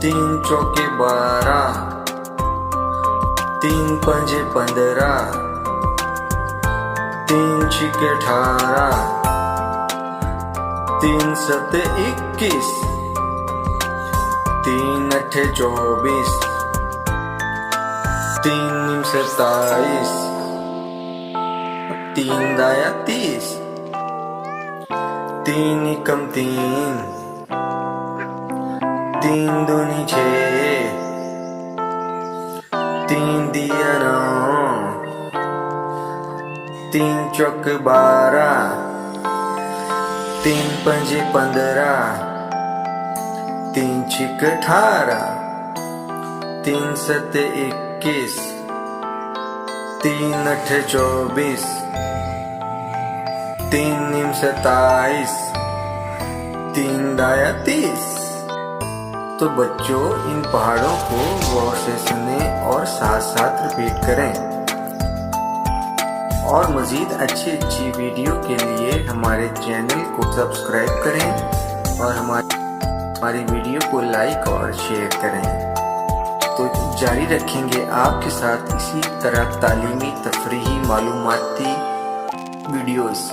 तीन चौके 12, तीन पंजे 15, तीन छिके 18, तीन सते 21, तीन अठे 24, तीन नीम 27, तीन दाया 30, तीन एकम 3, तीन दूनी 6, तीन दिया 9, तीन चौक 12, तीन पंजे 15, तीन छिक 18, तीन सते 21, तीन अठे 24, तीन नीम 27, तीन दाया 30। तो बच्चों इन पहाड़ों को गौर से सुने और साथ साथ रिपीट करें। और मजीद अच्छी वीडियो के लिए हमारे चैनल को सब्सक्राइब करें और हमारी वीडियो को लाइक और शेयर करें। तो जारी रखेंगे आपके साथ इसी तरह तालीमी, तफरीही, मालूमाती वीडियोस।